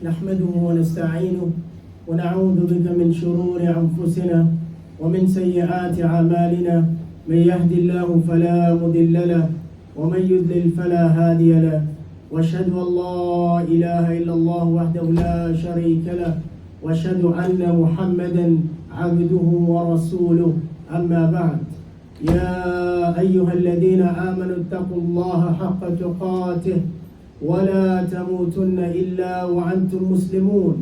نحمده ونستعينه ونعوذ بك من شرور أنفسنا ومن سيئات أعمالنا. من يهد الله فلا مضل له ومن يضلل فلا هادي له. واشهد أن لا إله إلا الله وحده لا شريك له واشهد أن محمدا عبده ورسوله. أما بعد، يا أيها الذين آمنوا اتقوا الله حق تقاته ولا تموتن إلا وأنتم مسلمون.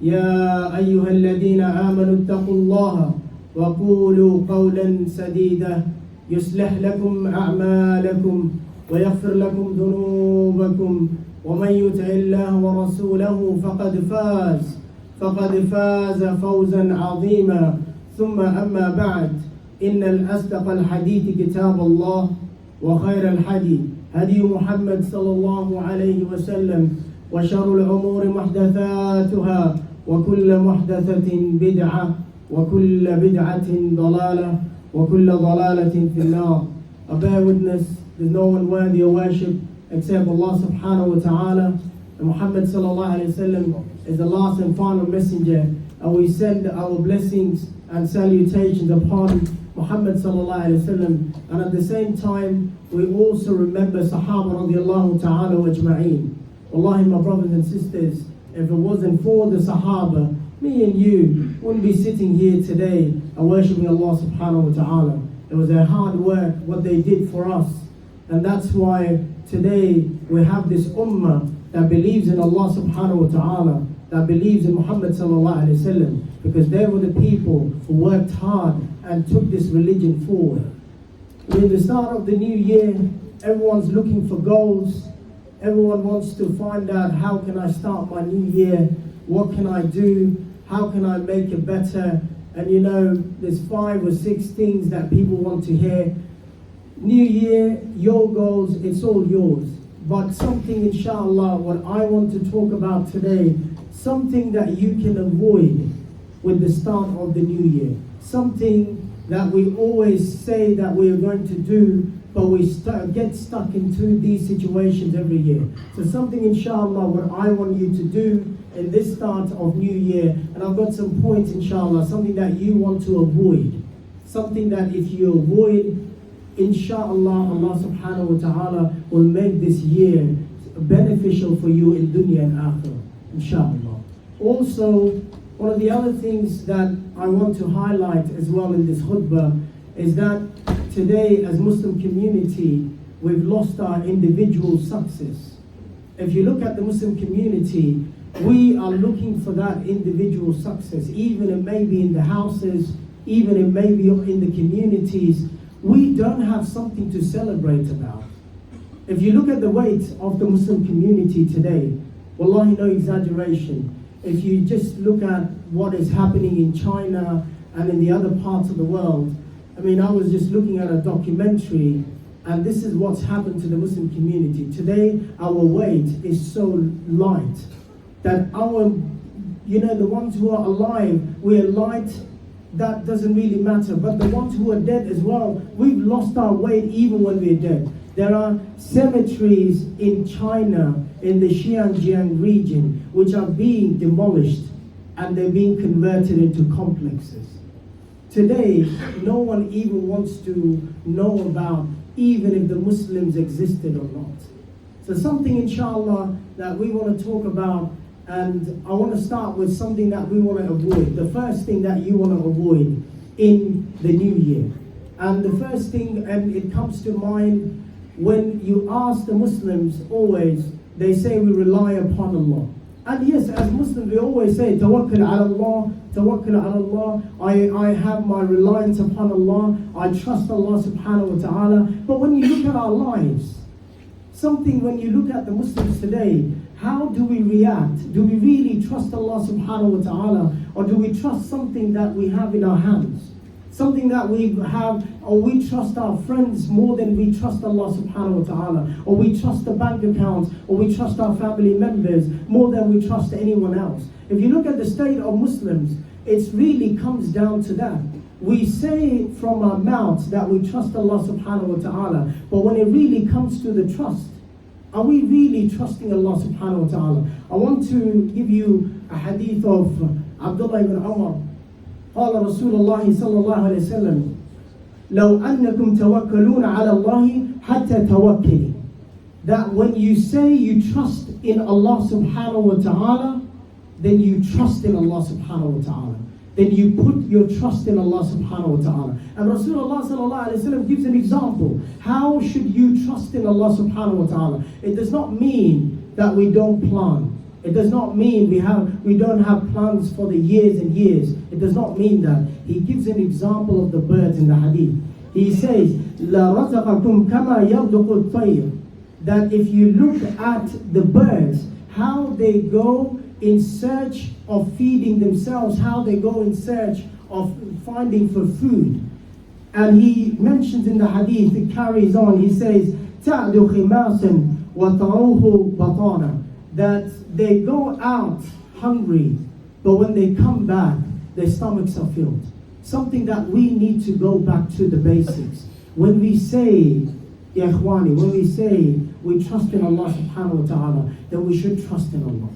يا أيها الذين آمنوا اتقوا الله وقولوا قولا سديدا يصلح لكم أعمالكم ويغفر لكم ذنوبكم، ومن يطع الله ورسوله فقد فاز فوزا عظيما. ثم أما بعد، إن الأصدق الحديث كتاب الله، وخير الحديث هدي محمد صلى الله عليه وسلم، وشر الأمور محدثاتها، وكل محدثة بدعة، وكل بدعة ضلالة، وكل ضلالة في النار. I bear witness there's no one worthy of worship except Allah subhanahu wa ta'ala, and Muhammad sallallahu alayhi wa sallam is the last and final messenger, and we send our blessings and salutations upon Muhammad sallallahu alayhi wa sallam. And at the same time, we also remember Sahaba radiallahu ta'ala wa ajma'een. Wallahi, my brothers and sisters, if it wasn't for the Sahaba, me and you wouldn't be sitting here today and worshipping Allah subhanahu wa ta'ala. It was their hard work, what they did for us. And that's why today we have this ummah that believes in Allah subhanahu wa ta'ala, that believes in Muhammad sallallahu alayhi wa sallam, because they were the people who worked hard and took this religion forward. With the start of the new year, everyone's looking for goals. Everyone wants to find out, how can I start my new year? What can I do? How can I make it better? And you know, there's 5 or 6 things that people want to hear. New year, your goals, it's all yours. But something, inshallah, what I want to talk about today, something that you can avoid with the start of the new year. Something that we always say that we are going to do, but we get stuck into these situations every year. So something, inshallah, what I want you to do in this start of new year, and I've got some points, inshallah, something that you want to avoid. Something that if you avoid, inshallah, Allah subhanahu wa ta'ala will make this year beneficial for you in dunya and akhirah, inshallah. Also, one of the other things that I want to highlight as well in this khutbah is that today, as Muslim community, we've lost our individual success. If you look at the Muslim community, we are looking for that individual success, even it may be in the houses, even it may be in the communities. We don't have something to celebrate about. If you look at the weight of the Muslim community today, wallahi, no exaggeration. If you just look at what is happening in China and in the other parts of the world, I mean, I was just looking at a documentary, and this is what's happened to the Muslim community. Today, our weight is so light that the ones who are alive, we are light, that doesn't really matter. But the ones who are dead as well, we've lost our weight even when we're dead. There are cemeteries in China, in the Xinjiang region, which are being demolished and they're being converted into complexes. Today, no one even wants to know about even if the Muslims existed or not. So something, inshallah, that we want to talk about, and I want to start with something that we want to avoid. The first thing that you want to avoid in the new year. And the first thing, and it comes to mind when you ask the Muslims, always, they say we rely upon Allah. And yes, as Muslims, we always say, tawakkul ala Allah, tawakkul ala Allah. I have my reliance upon Allah. I trust Allah subhanahu wa ta'ala. But when you look at our lives, when you look at the Muslims today, how do we react? Do we really trust Allah subhanahu wa ta'ala? Or do we trust something that we have in our hands? Something that we have, or we trust our friends more than we trust Allah subhanahu wa ta'ala, or we trust the bank accounts, or we trust our family members more than we trust anyone else. If you look at the state of Muslims, it really comes down to that. We say from our mouths that we trust Allah subhanahu wa ta'ala, but when it really comes to the trust, Are we really trusting Allah subhanahu wa ta'ala? I want to give you a hadith of Abdullah ibn Umar. قال رسول الله صلى الله عليه وسلم لو أنكم توكلون على الله حتى توكلي. That when you say you trust in Allah subhanahu wa ta'ala, then you trust in Allah subhanahu wa ta'ala. Then you put your trust in Allah subhanahu wa ta'ala. And Rasulullah sallallahu alayhi wa sallam gives an example. How should you trust in Allah subhanahu wa ta'ala? It does not mean that we don't plan. It does not mean we don't have plans for the years and years. It does not mean that. He gives an example of the birds in the hadith. He says, لَا رَزَقَكُمْ كَمَا يَرْزُقُ الطَّيْرُ. That if you look at the birds, how they go in search of feeding themselves, how they go in search of finding for food. And he mentions in the hadith, it carries on, he says, تَعْدُ خِمَاسًا وَتَرَوْهُ بَطَانًا. That they go out hungry, but when they come back, their stomachs are filled. Something that we need to go back to the basics. When we say, Ya Ikhwani, when we say we trust in Allah subhanahu wa ta'ala, then we should trust in Allah.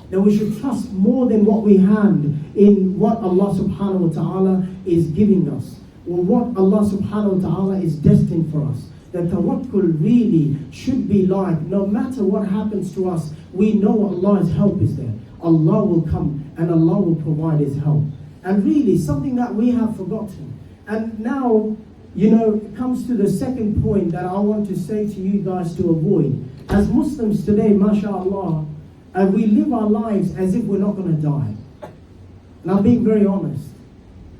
Then we should trust more than what we have in what Allah subhanahu wa ta'ala is giving us, or what Allah subhanahu wa ta'ala is destined for us. That tawakkul really should be like, no matter what happens to us, we know Allah's help is there. Allah will come and Allah will provide His help. And really, something that we have forgotten. And now, it comes to the second point that I want to say to you guys to avoid. As Muslims today, mashallah, we live our lives as if we're not going to die. And I'm being very honest.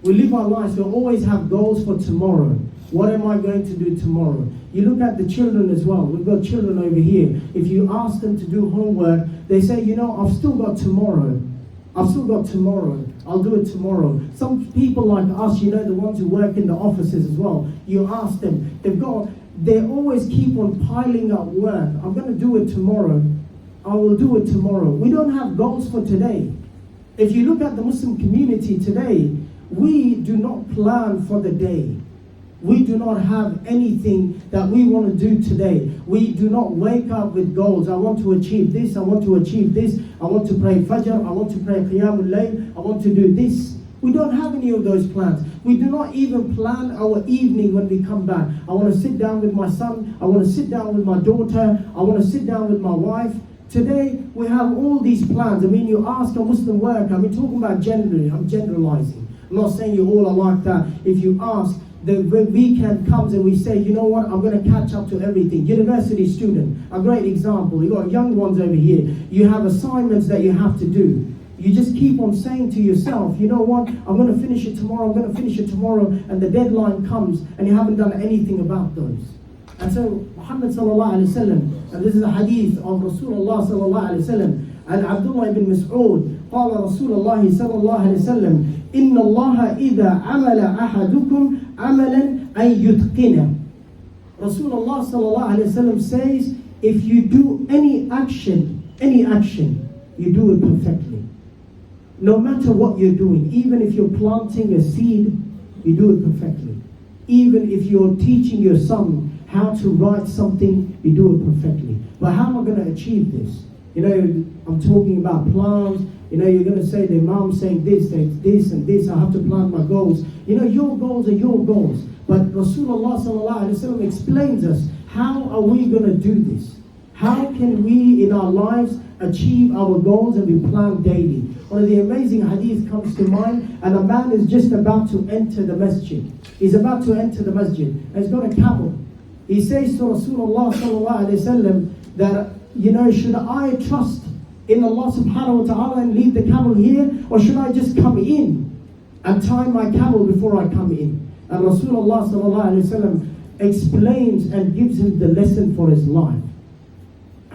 We live our lives, we always have goals for tomorrow. What am I going to do tomorrow? You look at the children as well. We've got children over here. If you ask them to do homework, they say, I've still got tomorrow. I've still got tomorrow. I'll do it tomorrow. Some people like us, the ones who work in the offices as well, you ask them, they always keep on piling up work. I'm going to do it tomorrow. I will do it tomorrow. We don't have goals for today. If you look at the Muslim community today, we do not plan for the day. We do not have anything that we want to do today. We do not wake up with goals. I want to achieve this. I want to achieve this. I want to pray Fajr. I want to pray Qiyamul Layl. I want to do this. We don't have any of those plans. We do not even plan our evening when we come back. I want to sit down with my son. I want to sit down with my daughter. I want to sit down with my wife. Today, we have all these plans. You ask a Muslim worker, talking about generally, I'm generalizing. I'm not saying you all are like that. If you ask, the weekend comes and we say, I'm going to catch up to everything. University student, a great example. You got young ones over here. You have assignments that you have to do. You just keep on saying to yourself, I'm going to finish it tomorrow, I'm going to finish it tomorrow, and the deadline comes and you haven't done anything about those. And so Muhammad sallallahu alayhi wa sallam, and this is a hadith of Rasulullah sallallahu alayhi wa sallam, and Abdullah ibn Mas'ud, قال رسول الله صلى الله عليه وسلم إن الله إذا عمل أحدكم عملا أن يتقنه. Rasulullah sallallahu alayhi wa sallam says, if you do any action, you do it perfectly. No matter what you're doing, even if you're planting a seed, you do it perfectly. Even if you're teaching your son how to write something, you do it perfectly. But how am I going to achieve this? I'm talking about plans. You're going to say the Imam saying this and this. I have to plan my goals. Your goals are your goals. But Rasulullah sallallahu alaihi wasallam explains us, how are we going to do this? How can we in our lives achieve our goals and we plan daily? One of the amazing hadith comes to mind, and a man is just about to enter the masjid. He's about to enter the masjid, and he's got a camel. He says to Rasulullah sallallahu alaihi wasallam that, should I trust in Allah subhanahu wa ta'ala and leave the camel here, or should I just come in and tie my camel before I come in? And Rasulullah sallallahu alaihi wasallam explains and gives him the lesson for his life.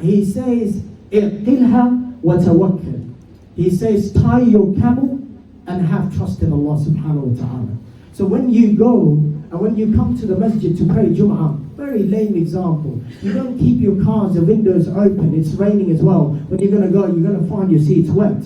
He says, "Iqilha wa tawakkal." He says, tie your camel and have trust in Allah subhanahu wa ta'ala. So when you go and when you come to the masjid to pray Jum'ah, very lame example. You don't keep your cars, the windows open. It's raining as well. When you're going to go, you're going to find your seats wet.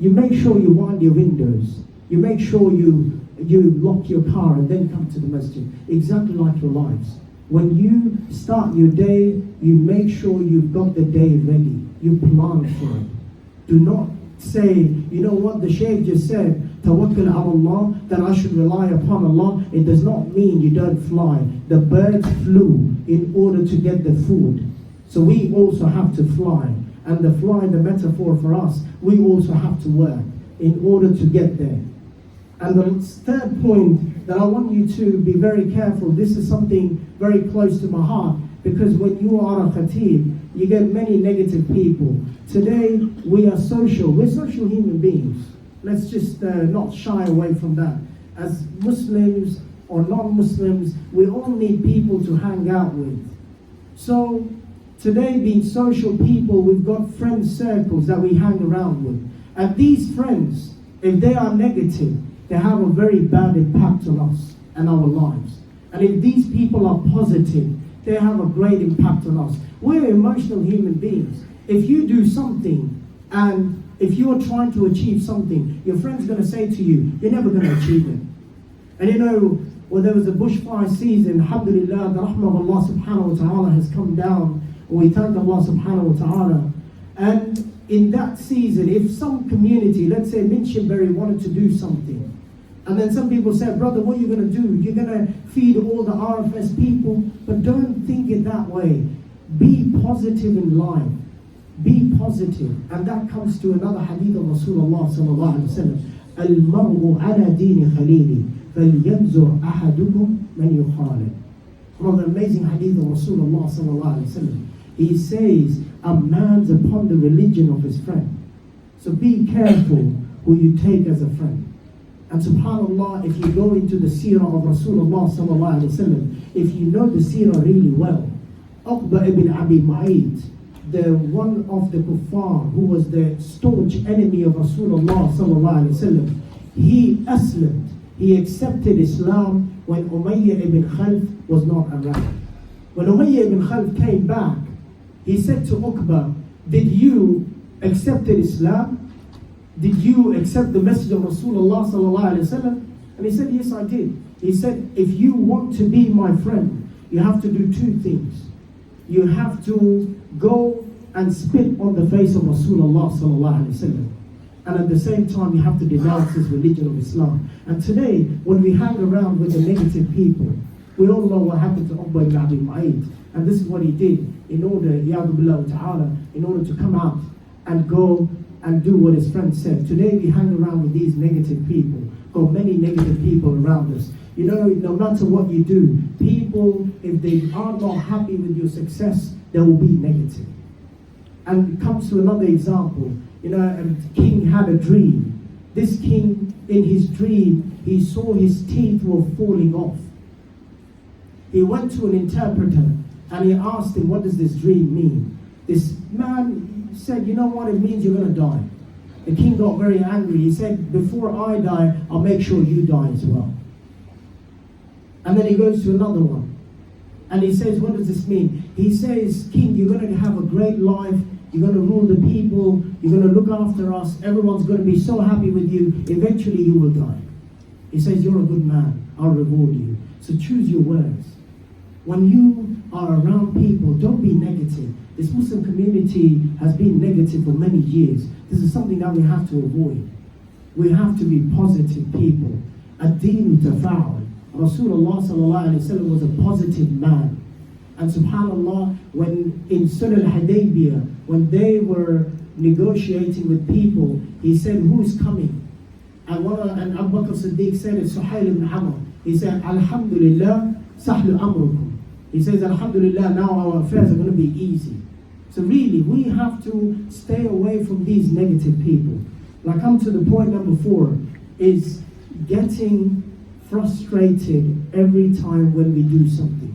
You make sure you wind your windows. You make sure you lock your car and then come to the masjid. Exactly like your lives. When you start your day, you make sure you've got the day ready. You plan for it. Do not say, you know what, the Shaykh just said, tawakkul ala Allah, that I should rely upon Allah. It does not mean you don't fly. The birds flew in order to get the food. So we also have to fly. And the fly, the metaphor for us, we also have to work in order to get there. And the third point that I want you to be very careful, this is something very close to my heart, because when you are a khatib, you get many negative people. Today, we're social human beings. Let's just not shy away from that. As Muslims or non-Muslims, we all need people to hang out with. So, today being social people, we've got friend circles that we hang around with. And these friends, if they are negative, they have a very bad impact on us and our lives. And if these people are positive, they have a great impact on us. We're emotional human beings. If you do something and if you're trying to achieve something, your friend's going to say to you, you're never going to achieve it. And you know, well, there was a bushfire season, alhamdulillah, the rahmah of Allah subhanahu wa ta'ala has come down. We thank Allah subhanahu wa ta'ala. And in that season, if some community, let's say Minchinbury, wanted to do something, and then some people said, brother, what are you going to do? You're going to feed all the RFS people, but don't think it that way. Be positive in life. Be positive. And that comes to another hadith of Rasulullah sallallahu alaihi wasallam. Al-mar'u ala dini khalili, falyanzur ahadukum man yukhalil. One of the amazing hadith of Rasulullah sallallahu alaihi wasallam. He says, a man's upon the religion of his friend. So be careful who you take as a friend. And subhanAllah, if you go into the seerah of Rasulullah sallallahu alaihi wasallam, if you know the seerah really well, Uqba ibn Abi Mu'ayt, the one of the kuffar who was the staunch enemy of Rasulullah sallallahu alaihi wasallam, he aslimed, he accepted Islam when Umayyah ibn Khalf was not around. When Umayyah ibn Khalf came back, he said to Uqba, did you accept Islam? Did you accept the message of Rasulullah sallallahu alaihi wasallam? And he said, yes, I did. He said, if you want to be my friend, you have to do two things. You have to go and spit on the face of Rasulullah sallallahu alaihi wasallam. And at the same time, you have to denounce this religion of Islam. And today, when we hang around with the negative people, we all know what happened to Uqba ibn Abi Mu'ayt. And this is what he did in order, Ya'adu Billah Ta'ala, in order to come out and go and do what his friend said. Today we hang around with these negative people, or many negative people around us. You know, no matter what you do, people, if they are not happy with your success, they will be negative. And it comes to another example. You know, a king had a dream. This king, in his dream, he saw his teeth were falling off. He went to an interpreter and he asked him, what does this dream mean? This man said, you know what, it means you're going to die. The king got very angry. He said, before I die, I'll make sure you die as well. And then he goes to another one. And he says, what does this mean? He says, king, you're going to have a great life. You're going to rule the people. You're going to look after us. Everyone's going to be so happy with you. Eventually you will die. He says, you're a good man. I'll reward you. So choose your words. When you are around people, don't be negative. This Muslim community has been negative for many years. This is something that we have to avoid. We have to be positive people. Ad-deenu tafa'ul. Rasulullah sallallahu alayhi wa sallam was a positive man. And subhanAllah, when in Sulh al-Hudaybiyah, when they were negotiating with people, he said, who is coming? And Abu Bakr Siddiq said, it's Suhail ibn Amr. He said, Alhamdulillah, sahlu amrukum. He says, Alhamdulillah, now our affairs are going to be easy. So really, we have to stay away from these negative people. And I come to the point number 4, is getting frustrated every time when we do something.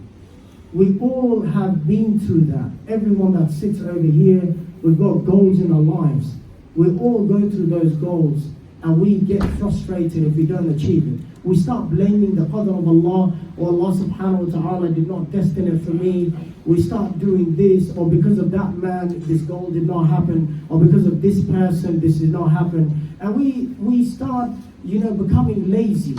We all have been through that. Everyone that sits over here, we've got goals in our lives. We all go through those goals and we get frustrated if we don't achieve it. We start blaming the qadr of Allah, or Allah subhanahu wa ta'ala did not destine it for me. We start doing this, or because of that man, this goal did not happen, or because of this person, this did not happen. And we start, becoming lazy,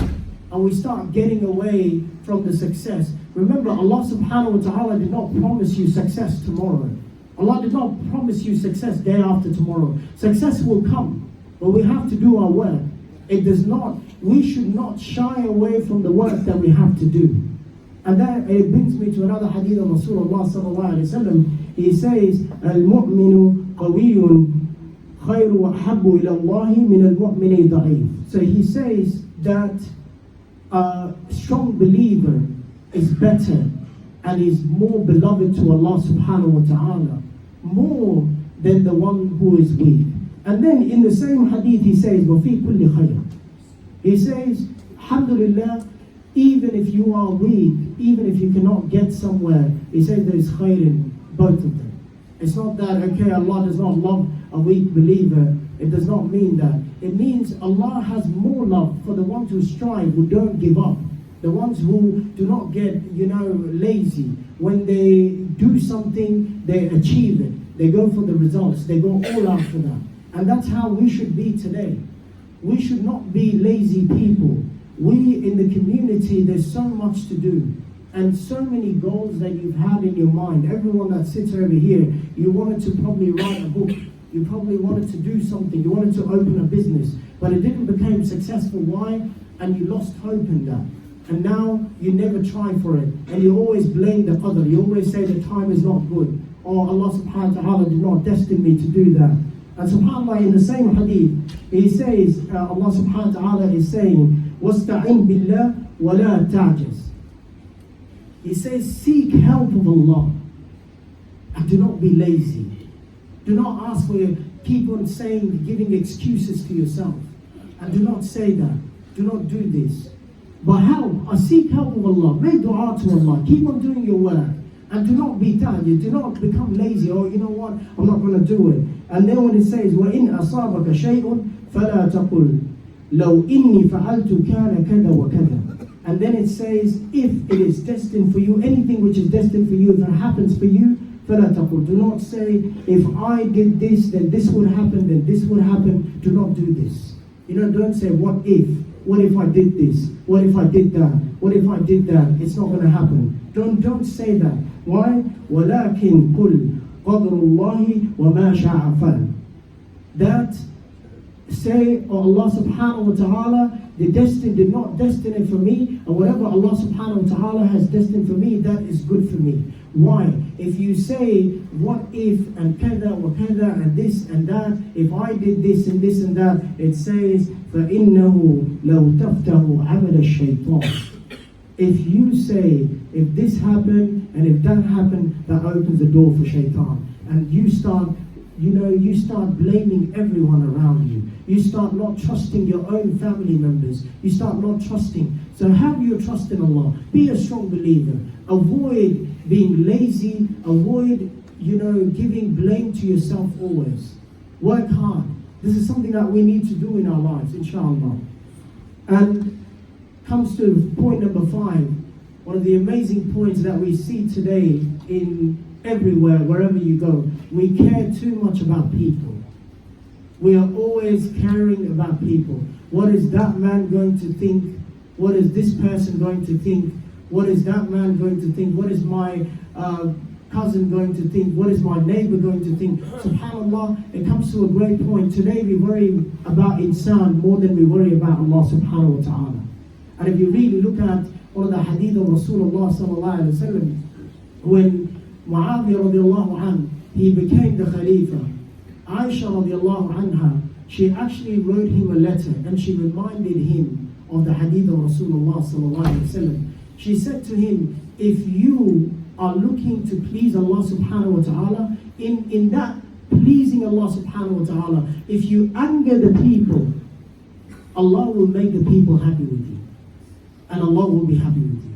and we start getting away from the success. Remember, Allah subhanahu wa ta'ala did not promise you success tomorrow. Allah did not promise you success day after tomorrow. Success will come, but we have to do our work. We should not shy away from the work that we have to do. And that it brings me to another hadith of Rasulullah sallallahu alayhi wa sallam. He says, "Al-mu'minu qawiyyun khayru wa habbu ila Allahi min al-mu'mini da'if." So he says that a strong believer is better and is more beloved to Allah subhanahu wa ta'ala, more than the one who is weak. And then in the same hadith he says, وَفِي كُلِّ خَيْرٍ. He says, alhamdulillah, even if you are weak, even if you cannot get somewhere, he says there is khair in both of them. It's not that, okay, Allah does not love a weak believer. It does not mean that. It means Allah has more love for the ones who strive, who don't give up. The ones who do not get, lazy. When they do something, they achieve it. They go for the results. They go all out for that. And that's how we should be today. We should not be lazy people. We in the community, there's so much to do. And so many goals that you've had in your mind. Everyone that sits over here, you wanted to probably write a book. You probably wanted to do something. You wanted to open a business. But it didn't become successful. Why? And you lost hope in that. And now you never try for it. And you always blame the qadr. You always say the time is not good. Or Allah subhanahu wa ta'ala did not destine me to do that. And subhanAllah, in the same hadith, he says, Allah subhanahu wa ta'ala is saying, وَاسْتَعِنْ بِاللَّهِ وَلَا تَعْجَزْ. He says, seek help of Allah. And do not be lazy. Do not ask for your, keep on saying, giving excuses to yourself. And do not say that. Do not do this. But help, seek help of Allah. Make dua to Allah. Keep on doing your work. And do not be tired. Do not become lazy. Oh, you know what? I'm not going to do it. And then when it says, وَإِنْ أَصَابَكَ شَيْءٌ فَلَا تَقُلْ لَوْ إِنِّي فَعَلْتُ كَانَ كَذَا وَكَذَا. And then it says, if it is destined for you, anything which is destined for you, if it happens for you, فَلَا تَقُلْ. Do not say, if I did this, then this would happen, then this would happen. Do not do this. Don't say, what if? What if I did this? What if I did that? What if I did that? It's not going to happen. Don't say that. Why? وَلَكِنْ قُلْ قَدْرُ اللَّهِ وَمَا شَاءَ فَعَلَ. That say, oh Allah subhanahu wa ta'ala, did not destine it for me, and whatever Allah subhanahu wa ta'ala has destined for me, that is good for me. Why? If you say, what if, and kada wa kada, and this and that, if I did this and this and that, it says, فَإِنَّهُ لَوْ تَفْتَهُ عَمَلَ الشَّيْطَانِ. If you say, if this happened, and if that happened, that opens the door for shaitan. And you start blaming everyone around you. You start not trusting your own family members. You start not trusting. So have your trust in Allah. Be a strong believer. Avoid being lazy. Avoid, giving blame to yourself always. Work hard. This is something that we need to do in our lives, inshallah. And comes to point number 5. One of the amazing points that we see today in everywhere, wherever you go. We care too much about people. We are always caring about people. What is that man going to think? What is this person going to think? What is that man going to think? What is my cousin going to think? What is my neighbor going to think? SubhanAllah, it comes to a great point. Today we worry about insan more than we worry about Allah subhanahu wa ta'ala. And if you really look at one of the hadith of Rasulullah sallallahu alayhi wa sallam, when Muawiyah radiallahu anhu, he became the Khalifa, Aisha radiallahu anha, she actually wrote him a letter and she reminded him of the hadith of Rasulullah sallallahu alayhi wa sallam. She said to him, if you are looking to please Allah subhanahu wa ta'ala, in that pleasing Allah subhanahu wa ta'ala, if you anger the people, Allah will make the people happy with you. And Allah will be happy with you.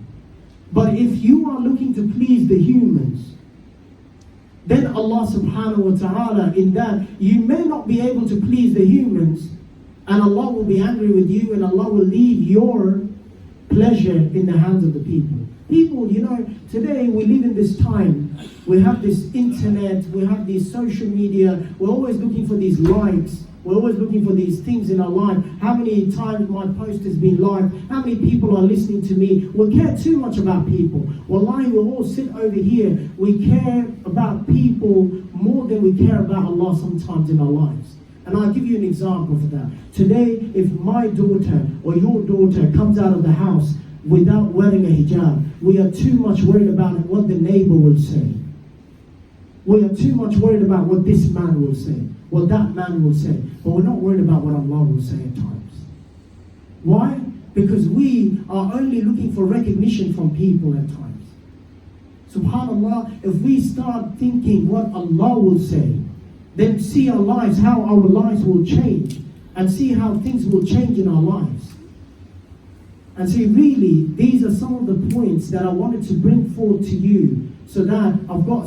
But if you are looking to please the humans, then Allah subhanahu wa ta'ala, in that, you may not be able to please the humans, and Allah will be angry with you, and Allah will leave your pleasure in the hands of the people. People, today we live in this time. We have this internet, we have this social media, we're always looking for these likes, We're always looking for these things in our life. How many times my post has been liked? How many people are listening to me? We care too much about people. Wallahi, we all sit over here. We care about people more than we care about Allah sometimes in our lives. And I'll give you an example for that. Today, if my daughter or your daughter comes out of the house without wearing a hijab, we are too much worried about what the neighbor will say. We are too much worried about what this man will say, what that man will say. But we're not worried about what Allah will say at times. Why? Because we are only looking for recognition from people at times. SubhanAllah, if we start thinking what Allah will say, then see our lives, how our lives will change, and see how things will change in our lives. And see, really, these are some of the points that I wanted to bring forward to you, so that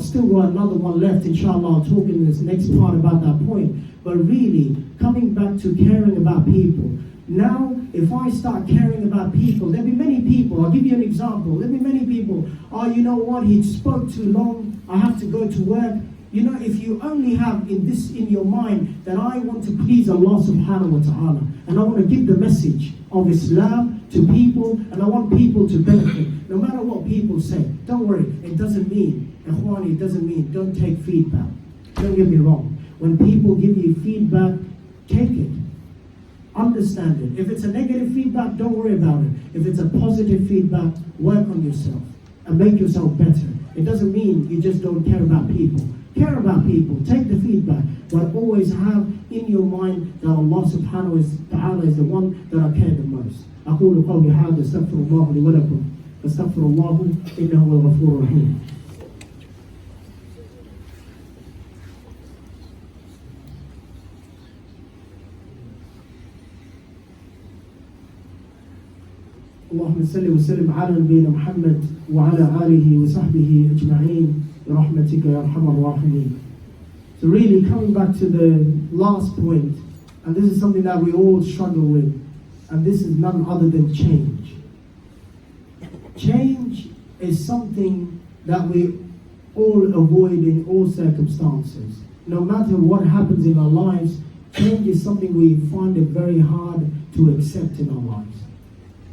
still got another one left, inshallah. I'll talk in this next part about that point. But really, coming back to caring about people. Now, if I start caring about people, there'll be many people. I'll give you an example. There'll be many people. Oh, you know what? He spoke too long. I have to go to work. You know, if you only have in your mind that I want to please Allah subhanahu wa ta'ala, and I want to give the message of Islam to people, and I want people to benefit, no matter what people say, don't worry, it doesn't mean, Ikhwani, it doesn't mean don't take feedback. Don't get me wrong. When people give you feedback, take it. Understand it. If it's a negative feedback, don't worry about it. If it's a positive feedback, work on yourself and make yourself better. It doesn't mean you just don't care about people. Care about people, take the feedback, but always have in your mind that Allah subhanahu wa ta'ala is the one that I care the most. أقول قولي هذا استغفر الله لي ولكم فاستغفر الله إنه هو الغفور الرحيم. اللهم صل وسلم على نبينا محمد وعلى آله وصحبه أجمعين برحمتك يا أرحم الراحمين. So really coming back to the last point, and this is something that we all struggle with, and this is none other than change. Change is something that we all avoid in all circumstances. No matter what happens in our lives, change is something we find it very hard to accept in our lives.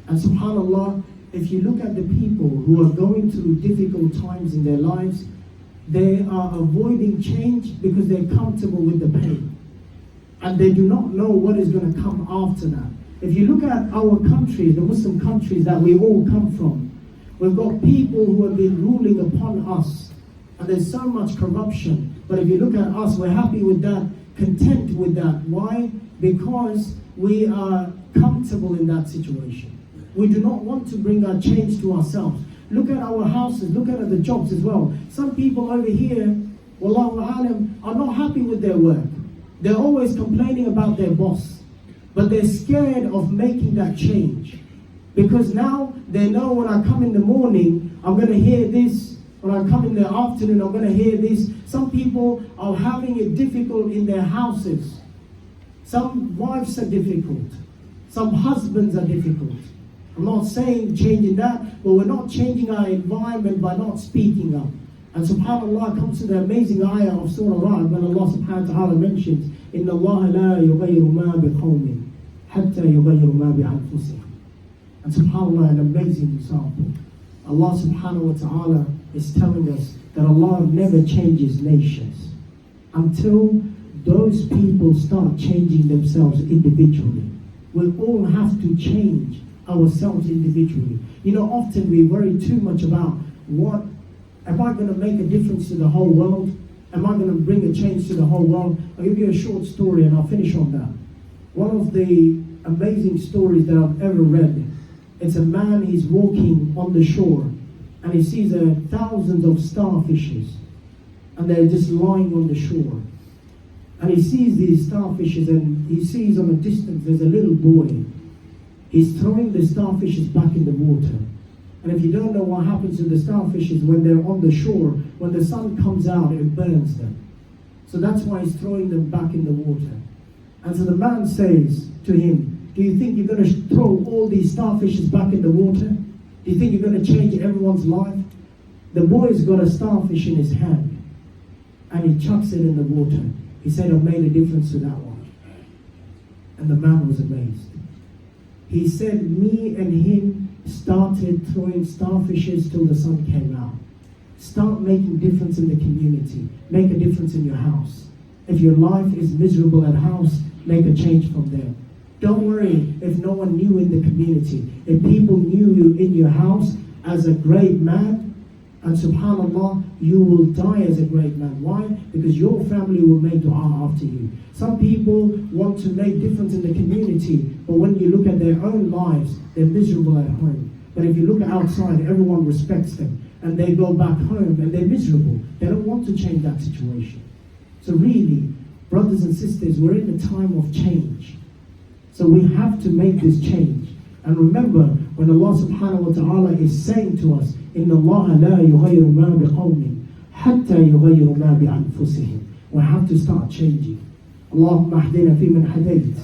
And subhanAllah, if you look at the people who are going through difficult times in their lives, they are avoiding change because they're comfortable with the pain. And they do not know what is going to come after that. If you look at our countries, the Muslim countries that we all come from, we've got people who have been ruling upon us. And there's so much corruption. But if you look at us, we're happy with that, content with that. Why? Because we are comfortable in that situation. We do not want to bring our change to ourselves. Look at our houses, look at the jobs as well. Some people over here, wallahu alam, are not happy with their work. They're always complaining about their boss. But they're scared of making that change. Because now they know when I come in the morning, I'm going to hear this. When I come in the afternoon, I'm going to hear this. Some people are having it difficult in their houses. Some wives are difficult. Some husbands are difficult. I'm not saying changing that, but we're not changing our environment by not speaking up. And subhanAllah comes to the amazing ayah of Surah Ra'd when Allah subhanahu wa ta'ala mentions, إِنَّ اللَّهَ لَا يُغَيِّرُ مَا بِقَوْمٍ حَتَّى يُغَيِّرُ مَا بِأَنفُسِهِمْ. And subhanAllah, an amazing example. Allah subhanahu wa ta'ala is telling us that Allah never changes nations until those people start changing themselves individually. We all have to change ourselves individually. You know, often we worry too much about what, am I going to make a difference to the whole world? Am I going to bring a change to the whole world? I'll give you a short story and I'll finish on that. One of the amazing stories that I've ever read, it's a man, he's walking on the shore and he sees thousands of starfishes and they're just lying on the shore. And he sees these starfishes and he sees on a distance there's a little boy. He's throwing the starfishes back in the water. And if you don't know what happens to the starfishes when they're on the shore, when the sun comes out, it burns them. So that's why he's throwing them back in the water. And so the man says to him, do you think you're going to throw all these starfishes back in the water? Do you think you're going to change everyone's life? The boy's got a starfish in his hand and he chucks it in the water. He said, I've made a difference to that one. And the man was amazed. He said, me and him started throwing starfishes till the sun came out. Start making difference in the community. Make a difference in your house. If your life is miserable at house, make a change from there. Don't worry if no one knew in the community. If people knew you in your house as a great man, and subhanAllah, you will die as a great man. Why? Because your family will make dua after you. Some people want to make difference in the community, but when you look at their own lives, they're miserable at home. But if you look outside, everyone respects them, and they go back home and they're miserable. They don't want to change that situation. So really, brothers and sisters, we're in a time of change. So we have to make this change. And remember, when Allah subhanahu wa ta'ala is saying to us, إِنَّ اللَّهَ لَا يُغَيِّرُ مَا بِقَوْمٍ حَتَّى يُغَيِّرُ مَا بِأَنفُسِهِمْ. We have to start changing. اللهم اهدنا فيمن هديت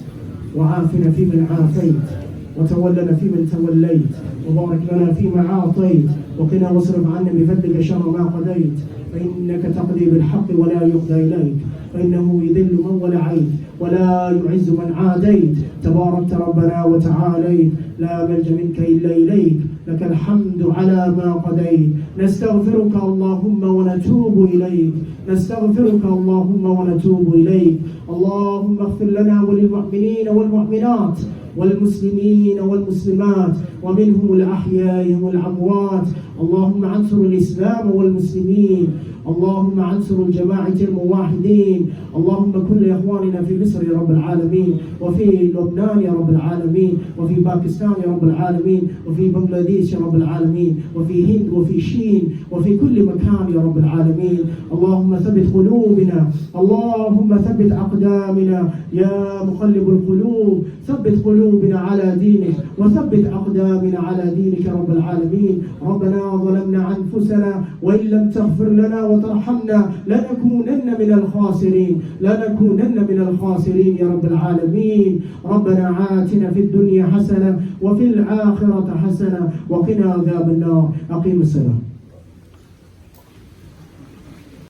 وعافنا فيمن عافيت وتولنا فيمن توليت وبارك لنا فيما أعطيت وقنا واصرف عنا بفضلك شر ما قضيت فإنك تقضي بالحق ولا يقضى إليك فإنه يذل من ولعيت ولا يعز من عاديت تباركت ربنا وتعاليت لا ملجأ منك إلا إليك لك الحمد على ما قضيت نستغفرك اللهم ونتوب إليك نستغفرك اللهم ونتوب إليك اللهم اغفر لنا وللمؤمنين والمؤمنات والمسلمين والمسلمات ومنهم الأحياء والأموات اللهم انصر الإسلام والمسلمين اللهم انصر الجماعة الموحدين اللهم كن لإخواننا في مصر يا رب العالمين وفي لبنان يا رب العالمين وفي باكستان يا رب العالمين وفي بنغلاديش يا رب العالمين وفي هند وفي شين وفي كل مكان يا رب العالمين اللهم ثبت قلوبنا اللهم ثبت أقدامنا يا مقلب القلوب ثبت قلوبنا على دينك وثبت أقدامنا على دينك يا رب العالمين ربنا ظلمنا أنفسنا وإن لم تغفر لنا وترحمنا لنكونن من الخاسرين يا رب العالمين ربنا آتنا في الدنيا حسنة وفي الآخرة حسنة وقنا عذاب النار أقيم الصلاة